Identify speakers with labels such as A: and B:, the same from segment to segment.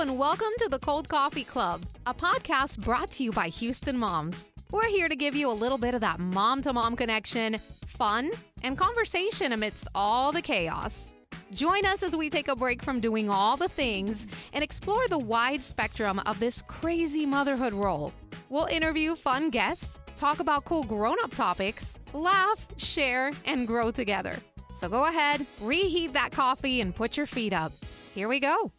A: and welcome to the Cold Coffee Club, a podcast brought to you by Houston Moms. We're here to give you a little bit of that mom-to-mom connection, fun, and conversation amidst all the chaos. Join us as we take a break from doing all the things and explore the wide spectrum of this crazy motherhood role. We'll interview fun guests, talk about cool grown-up topics, laugh, share, and grow together. So go ahead, reheat that coffee, and put your feet up. Here we go.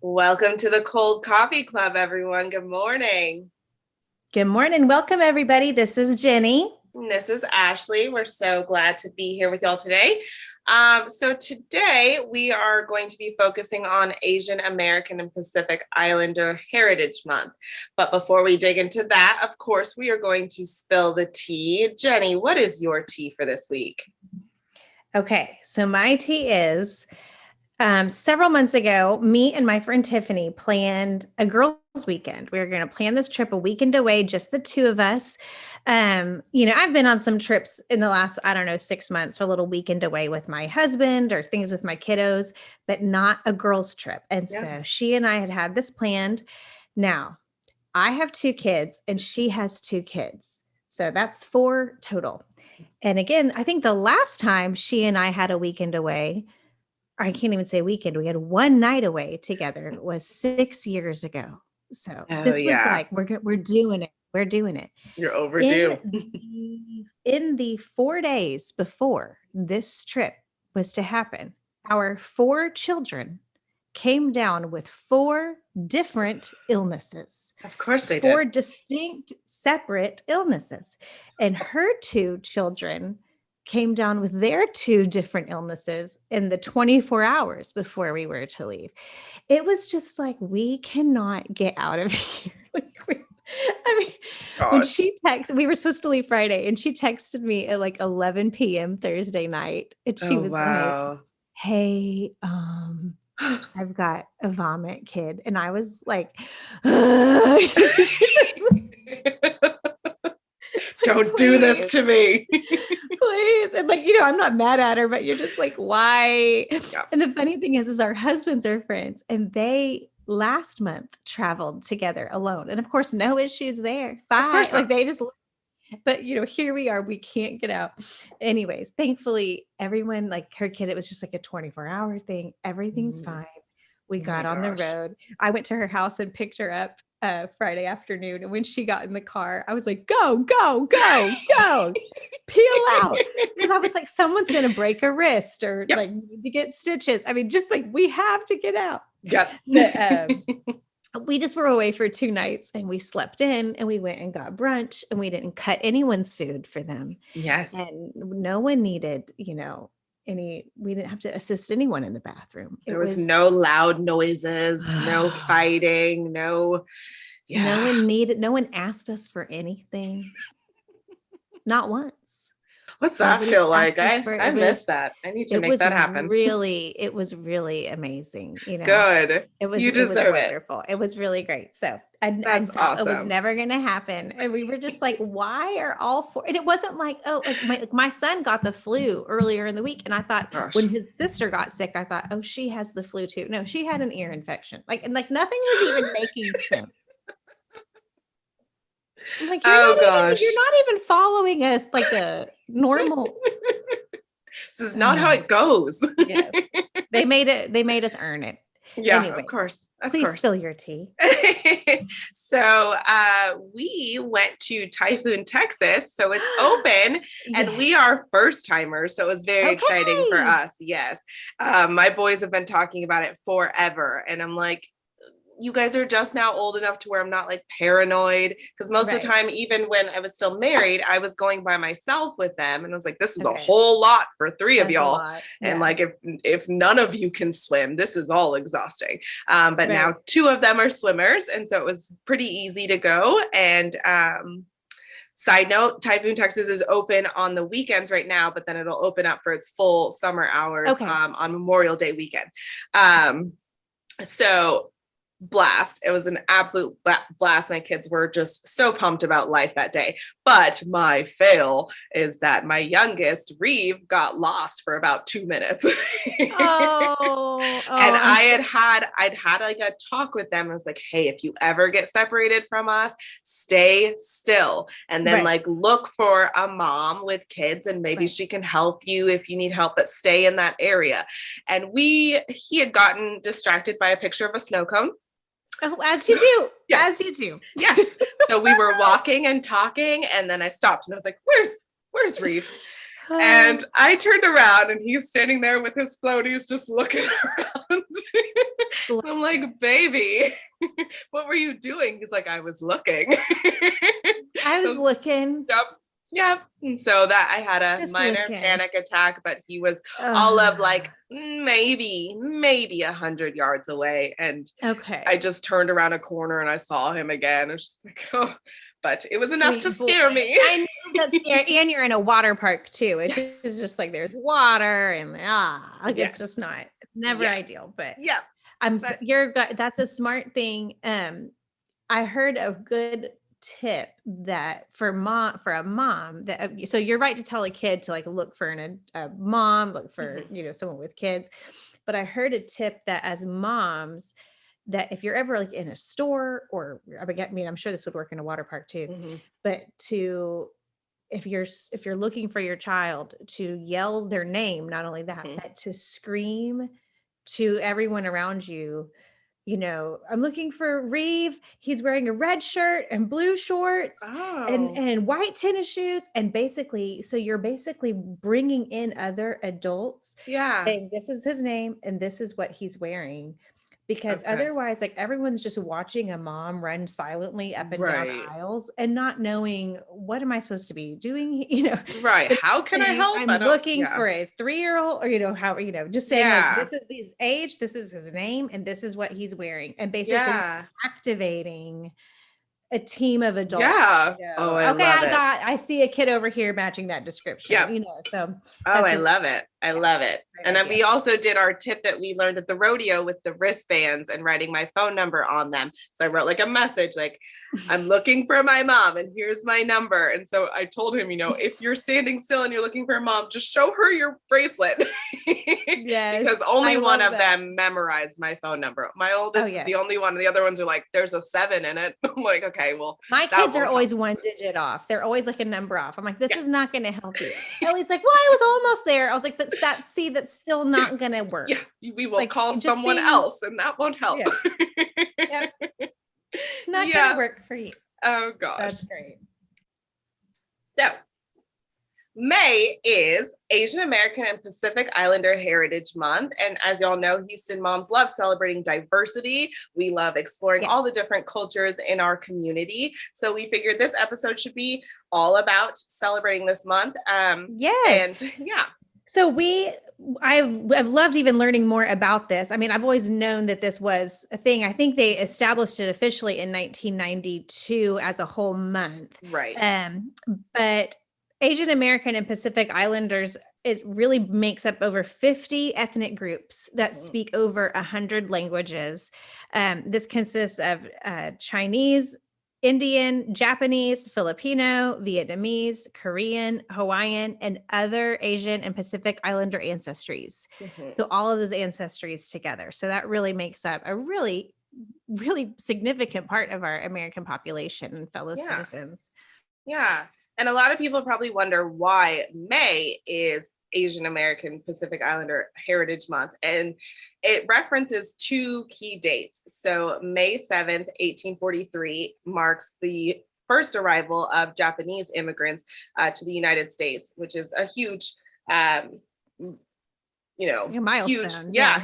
B: Welcome to the Cold Coffee Club, everyone. Good morning.
C: Good morning. Welcome, everybody. This is Jenny.
B: And this is Ashley. We're so glad to be here with y'all today. So today we are going to be focusing on Asian American and Pacific Islander Heritage Month. But before we dig into that, of course, we are going to spill the tea. Jenny, what is your tea for this week?
C: Okay, so my tea is several months ago, me and my friend Tiffany planned a girls' weekend. We were going to plan this trip a weekend away, just the two of us. I've been on some trips in the last, 6 months for a little weekend away with my husband or things with my kiddos, but not a girls' trip. And so she and I had this planned. Now, I have 2 kids and she has 2 kids. So that's 4 total. And again, I think the last time she and I had a weekend away, I can't even say weekend, we had one night away together, was 6 years ago. So this was like, we're doing it. We're doing it.
B: You're overdue.
C: In the 4 days before this trip was to happen, our 4 children came down with 4 different illnesses.
B: Of course they did.
C: 4 distinct, separate illnesses. And her 2 children came down with their 2 different illnesses in the 24 hours before we were to leave. It was just like, we cannot get out of here. When she texted, we were supposed to leave Friday, and she texted me at like 11 p.m. Thursday night. And she was like, hey, I've got a vomit kid. And I was like,
B: don't do this to me.
C: Please. And I'm not mad at her, but you're just like, why? Yeah. And the funny thing is our husbands are friends, and they last month traveled together alone. And of course, no issues there. Bye. Of course, they just, but here we are, we can't get out. Anyways, thankfully everyone, her kid, it was just like a 24-hour thing. Everything's fine. We got on the road. I went to her house and picked her up Friday afternoon. And when she got in the car, I was like, go, peel out. Because I was like, someone's going to break a wrist or need to get stitches. I mean, just we have to get out.
B: Yep.
C: But, we just were away for 2 nights, and we slept in, and we went and got brunch, and we didn't cut anyone's food for them.
B: Yes.
C: And no one needed, we didn't have to assist anyone in the bathroom.
B: There was no loud noises, no fighting, no
C: one asked us for anything. Not once.
B: What's that feel like? I miss that. I need to make that happen.
C: It was really amazing.
B: Good.
C: It was wonderful. It was really great. So I thought it was never going to happen. And we were just like, why are all 4? And it wasn't like, my son got the flu earlier in the week. And I thought when his sister got sick, I thought, oh, she has the flu too. No, she had an ear infection. Nothing was even making sense. I'm like, you're not even following us like a normal.
B: This is not how it goes.
C: Yes. They made us earn it.
B: Yeah,
C: anyway,
B: of course.
C: Please spill your tea.
B: So we went to Typhoon, Texas. So it's open and we are first timers. So it was very exciting for us. Yes. My boys have been talking about it forever. And I'm like, you guys are just now old enough to where I'm not paranoid. Because most of the time, even when I was still married, I was going by myself with them. And I was like, this is a whole lot for 3 of y'all. Yeah. And if none of you can swim, this is all exhausting. But now 2 of them are swimmers. And so it was pretty easy to go. And side note, Typhoon, Texas is open on the weekends right now, but then it'll open up for its full summer hours on Memorial Day weekend. So blast. It was an absolute blast. My kids were just so pumped about life that day. But my fail is that my youngest, Reeve, got lost for about 2 minutes. And I'd had like a talk with them. I was like, hey, if you ever get separated from us, stay still. And then like look for a mom with kids and maybe she can help you if you need help, but stay in that area. And he had gotten distracted by a picture of a snow cone.
C: Oh, as you do.
B: Yes.
C: As you do.
B: Yes. So we were walking and talking, and then I stopped and I was like, where's Reeve? And I turned around and he's standing there with his floaties just looking around. I'm like, baby, what were you doing? He's like, I was looking.
C: I was looking.
B: Yep. And so that I had a minor panic attack, but he was all of like maybe 100 yards away. And I just turned around a corner and I saw him again. I was just like, oh, but it was enough to scare me.
C: I know that's scary. And you're in a water park too. It is just like there's water and it's just not, it's never ideal, but that's a smart thing. I heard a good tip that for a mom that, so you're right to tell a kid to like look for a mom, look for, someone with kids. But I heard a tip that as moms, that if you're ever like in a store or I mean, I'm sure this would work in a water park too, but if you're looking for your child, to yell their name, not only that, but to scream to everyone around you, I'm looking for Reeve. He's wearing a red shirt and blue shorts and white tennis shoes. And basically, so you're basically bringing in other adults saying, this is his name and this is what he's wearing. Because otherwise, like everyone's just watching a mom run silently up and down aisles and not knowing, what am I supposed to be doing?
B: Right. How can I help?
C: I'm looking for a 3-year-old or, how, just saying like, this is his age, this is his name, and this is what he's wearing. And basically activating a team of adults.
B: Yeah. Oh,
C: I see a kid over here matching that description.
B: Yeah.
C: So.
B: I love it. I love it. And then we also did our tip that we learned at the rodeo with the wristbands and writing my phone number on them. So I wrote like a message, like, I'm looking for my mom and here's my number. And so I told him, if you're standing still and you're looking for a mom, just show her your bracelet.
C: Yes.
B: Because only one of them memorized my phone number. My oldest is the only one. The other ones are like, there's a 7 in it. I'm like, okay, well.
C: My kids are always one digit off. They're always like a number off. I'm like, this is not going to help you. Ellie's like, well, I was almost there. I was like, but that's still not going to work.
B: Yeah. We will call someone else and that won't help.
C: Yes. Not going to work for you.
B: Oh gosh.
C: That's great.
B: So May is Asian American and Pacific Islander Heritage Month. And as y'all know, Houston moms love celebrating diversity. We love exploring all the different cultures in our community. So we figured this episode should be all about celebrating this month.
C: Yes.
B: And
C: So I've loved even learning more about this. I mean, I've always known that this was a thing. I think they established it officially in 1992 as a whole month.
B: Right.
C: But Asian American and Pacific Islanders, it really makes up over 50 ethnic groups that speak over 100 languages. This consists of Chinese, Indian, Japanese, Filipino, Vietnamese, Korean, Hawaiian, and other Asian and Pacific Islander ancestries. So all of those ancestries together. So that really makes up a really, really significant part of our American population and fellow citizens.
B: Yeah. And a lot of people probably wonder why May is Asian American Pacific Islander Heritage Month. And it references 2 key dates. So May 7th, 1843 marks the first arrival of Japanese immigrants to the United States, which is a huge,
C: milestone.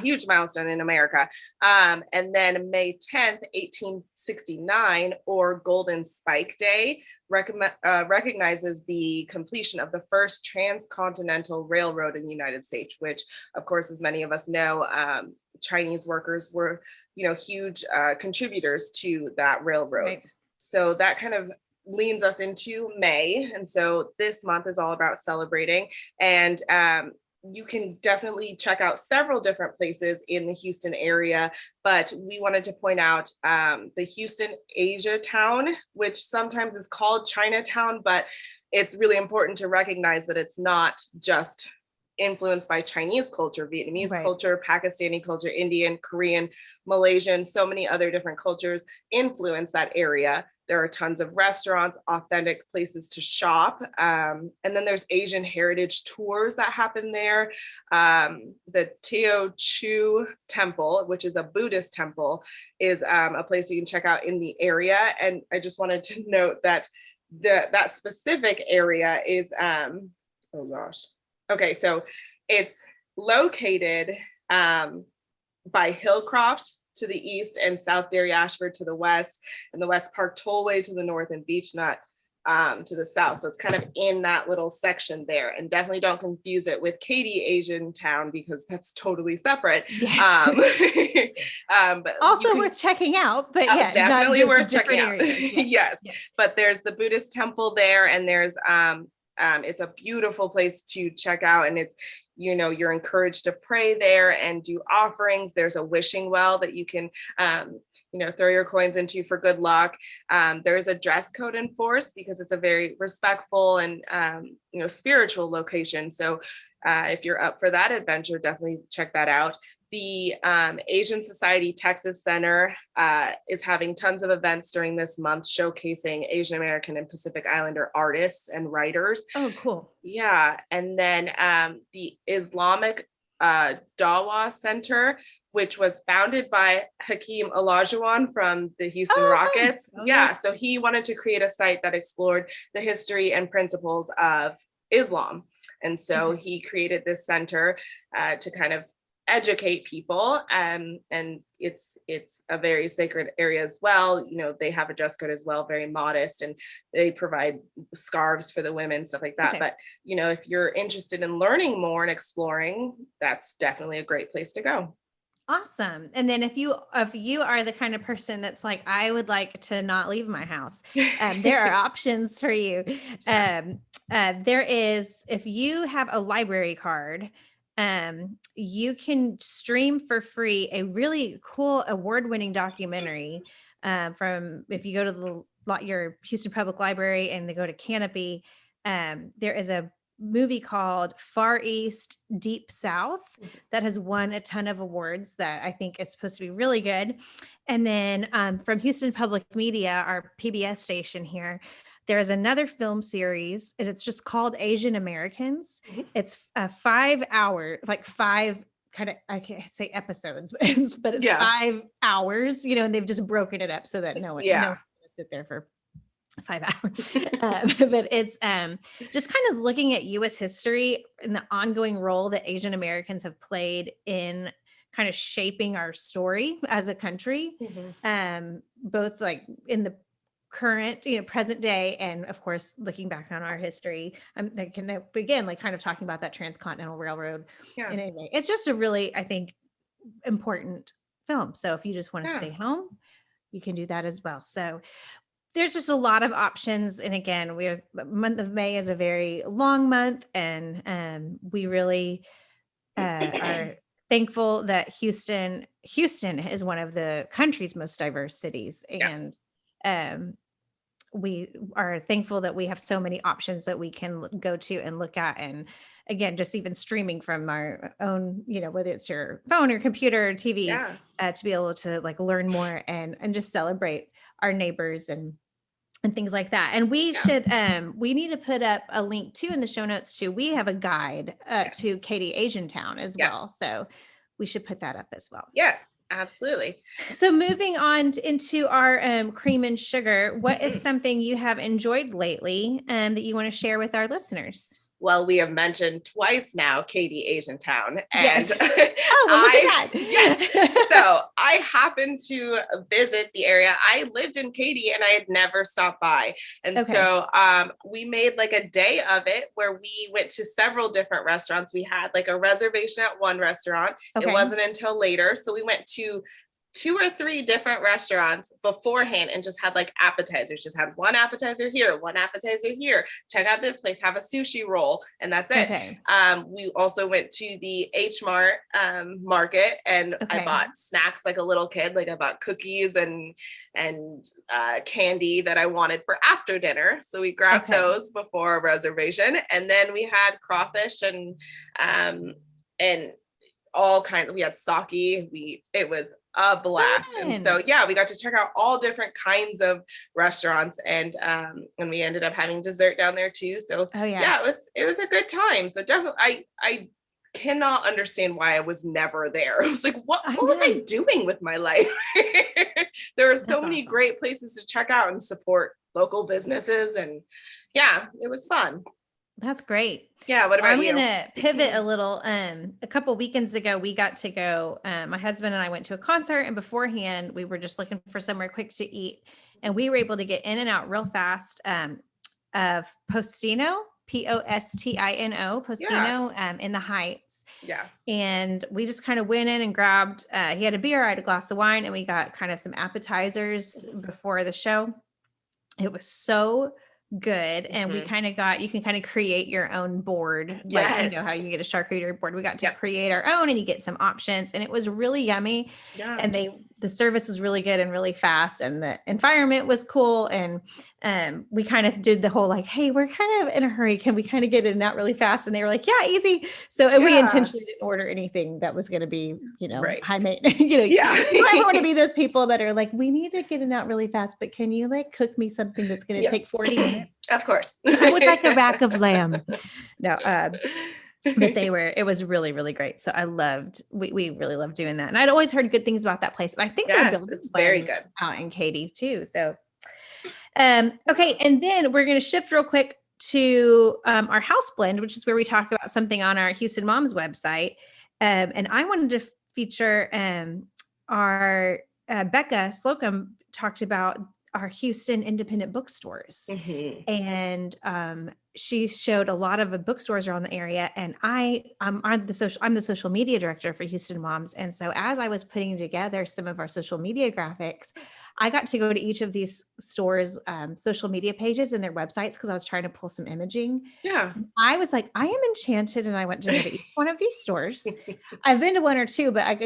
B: Huge milestone in America. And then May 10th, 1869, or Golden Spike Day, recognizes the completion of the first transcontinental railroad in the United States, which, of course, as many of us know, Chinese workers were, huge contributors to that railroad. Right. So that kind of leans us into May. And so this month is all about celebrating. And you can definitely check out several different places in the Houston area, but we wanted to point out the Houston Asia Town, which sometimes is called Chinatown, but it's really important to recognize that it's not just influenced by Chinese culture, Vietnamese
C: Right.
B: culture, Pakistani culture, Indian, Korean, Malaysian, so many other different cultures influence that area. There are tons of restaurants, authentic places to shop. And then there's Asian heritage tours that happen there. The Teochew Temple, which is a Buddhist temple, is a place you can check out in the area. And I just wanted to note that that specific area is, oh gosh. Okay, so it's located by Hillcroft to the east and South Dairy Ashford to the west, and the West Park Tollway to the north, and Beech Nut to the south. So it's kind of in that little section there. And definitely don't confuse it with Katy Asian Town, because that's totally separate.
C: Yes.
B: But
C: also worth checking out, but yeah,
B: definitely
C: not just
B: worth checking out. Yes. But there's the Buddhist temple there, and there's it's a beautiful place to check out, and it's, you know, you're encouraged to pray there and do offerings. There's a wishing well that you can, you know, throw your coins into for good luck. There's a dress code enforced because it's a very respectful and, you know, spiritual location. So if you're up for that adventure, definitely check that out. The Asian Society Texas Center is having tons of events during this month showcasing Asian American and Pacific Islander artists and writers.
C: Oh, cool.
B: Yeah. And then the Islamic Dawa Center, which was founded by Hakeem Olajuwon from the Houston Rockets.
C: Oh,
B: yeah.
C: yes.
B: So he wanted to create a site that explored the history and principles of Islam. And so he created this center to kind of educate people, and it's a very sacred area as well. You know, they have a dress code as well, very modest, and they provide scarves for the women, stuff like that. But you know, if you're interested in learning more and exploring, that's definitely a great place to go.
C: Awesome. And then if you are the kind of person that's like, I would like to not leave my house, there are options for you. There is, if you have a library card, you can stream for free a really cool award-winning documentary from, if you go to your Houston Public Library and they go to Canopy, there is a movie called Far East Deep South that has won a ton of awards that I think is supposed to be really good. And then from Houston Public Media, our PBS station here, there's another film series, and it's just called Asian Americans. It's 5 hour, like 5 kind of, I can't say episodes, but it's 5 hours, you know, and they've just broken it up so that no one can sit there for 5 hours. But it's just kind of looking at U.S. history and the ongoing role that Asian Americans have played in kind of shaping our story as a country, both like in the current, you know, present day, and of course looking back on our history. They can begin like kind of talking about that transcontinental railroad. And anyway, it's just a really, I think, important film. So if you just want to stay home, you can do that as well. So there's just a lot of options. And again, the month of May is a very long month, and we really are thankful that Houston is one of the country's most diverse cities. And we are thankful that we have so many options that we can go to and look at. And again, just even streaming from our own, you know, whether it's your phone or computer or TV, to be able to like learn more and just celebrate our neighbors and things like that. And we should, we need to put up a link too in the show notes too. We have a guide to Katy Asian Town as well. So we should put that up as well.
B: Yes, absolutely.
C: So moving on into our cream and sugar, what is something you have enjoyed lately that you want to share with our listeners?
B: Well, we have mentioned twice now Katy Asian Town. And
C: look at that.
B: Yes. So I happened to visit the area. I lived in Katy and I had never stopped by. And so we made like a day of it where we went to several different restaurants. We had like a reservation at one restaurant. It wasn't until later. So we went to 2 or 3 different restaurants beforehand and just had like appetizers, just had one appetizer here, one appetizer here, check out this place, have a sushi roll, and that's it.
C: Okay.
B: We also went to the H Mart market, and I bought snacks like a little kid. Like I bought cookies and candy that I wanted for after dinner. So we grabbed those before a reservation, and then we had crawfish and all kinds. We had sake. It was a blast.
C: Fun.
B: And so, yeah, we got to check out all different kinds of restaurants, and we ended up having dessert down there too. So yeah, it was a good time. So definitely, I cannot understand why I was never there. I was like, what was I doing with my life? There are so many great places to check out and support local businesses. And yeah, it was fun.
C: That's great.
B: Yeah. What about you?
C: I'm going to pivot a little. A couple weekends ago, we got to go, my husband and I went to a concert, and beforehand we were just looking for somewhere quick to eat. And we were able to get in and out real fast, of Postino, Postino, Postino, in the Heights.
B: Yeah. And
C: we just kind of went in and grabbed, he had a beer, I had a glass of wine, and we got kind of some appetizers before the show. It was so good. And we kind of you can kind of create your own board.
B: Yes.
C: Like, you know how you get a charcuterie board. We got to create our own, and you get some options, and it was really yummy. Yeah. And the service was really good and really fast, and the environment was cool. And we kind of did the whole like, hey, we're kind of in a hurry. Can we kind of get it out really fast? And they were like, yeah, easy. So we intentionally didn't order anything that was going to be, high maintenance. You never want to be those people that are like, we need to get it out really fast, but can you like cook me something that's going to take 40 minutes?
B: Of course.
C: I would like a rack of lamb. No, but it was really, really great. So we really loved doing that. And I'd always heard good things about that place. And I think they're building
B: it's very good
C: out in Katy too. So, okay. And then we're going to shift real quick to our house blend, which is where we talk about something on our Houston Moms website. And I wanted to feature our Becca Slocum talked about our Houston independent bookstores. And she showed a lot of bookstores around the area. And I'm the social media director for Houston Moms. And so as I was putting together some of our social media graphics, I got to go to each of these stores' social media pages and their websites because I was trying to pull some imaging.
B: Yeah.
C: I was like, I am enchanted, and I went to go to each one of these stores. I've been to one or two, but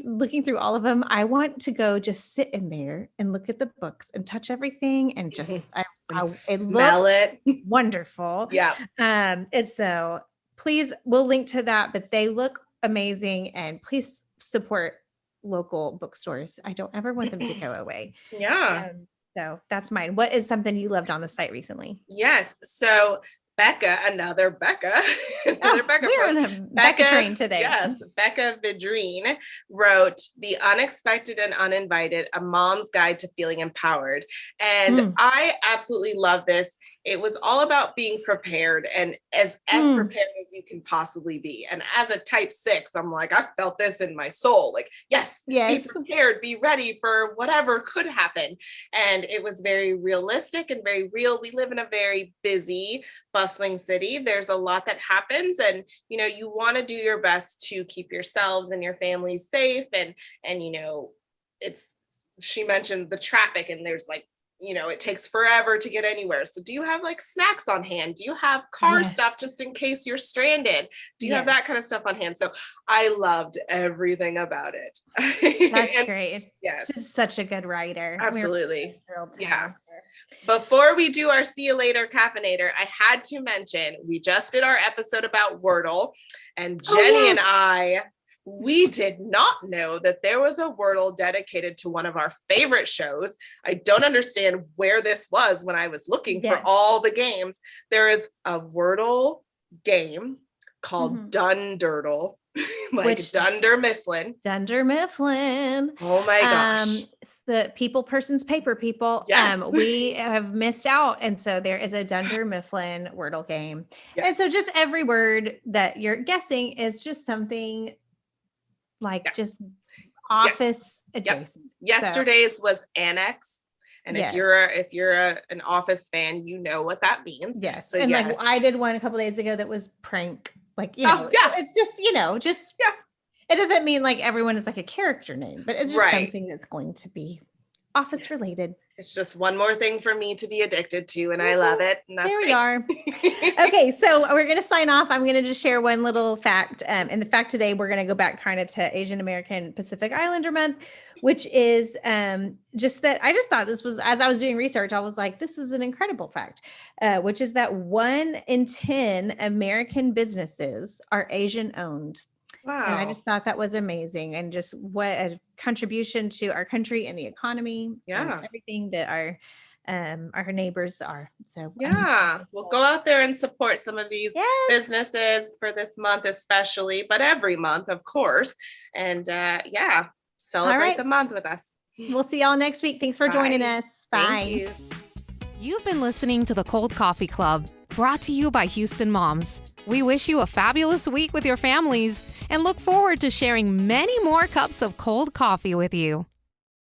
C: looking through all of them, I want to go just sit in there and look at the books and touch everything and just it
B: smell
C: it wonderful.
B: Yeah.
C: And so please, we'll link to that, but they look amazing, and please support local bookstores. I don't ever want them to go away.
B: Yeah.
C: So that's mine. What is something you loved on the site recently?
B: Yes. So another Becca.
C: We're on a Becca train today.
B: Yes. Becca Vidrine wrote The Unexpected and Uninvited, A Mom's Guide to Feeling Empowered. And I absolutely love this. It was all about being prepared, and as prepared as you can possibly be. And as a type 6, I'm like, I felt this in my soul. Like, yes, be prepared, be ready for whatever could happen. And it was very realistic and very real. We live in a very busy, bustling city. There's a lot that happens, and you want to do your best to keep yourselves and your family safe. And she mentioned the traffic, and there's like, it takes forever to get anywhere. So do you have like snacks on hand? Do you have car stuff just in case you're stranded? Do you have that kind of stuff on hand? So I loved everything about it.
C: That's great.
B: Yes.
C: She's such a good writer.
B: Absolutely. Before we do our see you later caffeinator, I had to mention, we just did our episode about Wordle, and Jenny and we did not know that there was a Wordle dedicated to one of our favorite shows. I don't understand where this was when I was looking for all the games. There is a Wordle game called Dunderdle, Dunder Mifflin.
C: Dunder Mifflin.
B: Oh my gosh.
C: It's the person's paper people.
B: Yes.
C: We have missed out. And so there is a Dunder Mifflin Wordle game.
B: Yes.
C: And so just every word that you're guessing is just something like just office adjacent.
B: Yesterday's was Annex. And if you're an Office fan, you know what that means.
C: Yes. So, and like I did one a couple days ago that was prank. Like, it's just, It doesn't mean like everyone is like a character name, but it's just something that's going to be office related.
B: It's just one more thing for me to be addicted to, and I love it. And that's
C: there
B: great.
C: we are. Okay, so we're going to sign off. I'm going to just share one little fact. And the fact today, we're going to go back kind of to Asian American Pacific Islander Month, which is just that I just thought this was, as I was doing research, I was like, this is an incredible fact, which is that 1 in 10 American businesses are Asian owned.
B: Wow.
C: And I just thought that was amazing, and just what a contribution to our country and the economy. And everything that our neighbors are. So
B: we'll go out there and support some of these businesses for this month, especially, but every month, of course. And celebrate the month with us.
C: We'll see y'all next week. Thanks for joining us. Bye.
B: Thank you.
A: You've been listening to the Cold Coffee Club, brought to you by Houston Moms. We wish you a fabulous week with your families and look forward to sharing many more cups of cold coffee with you.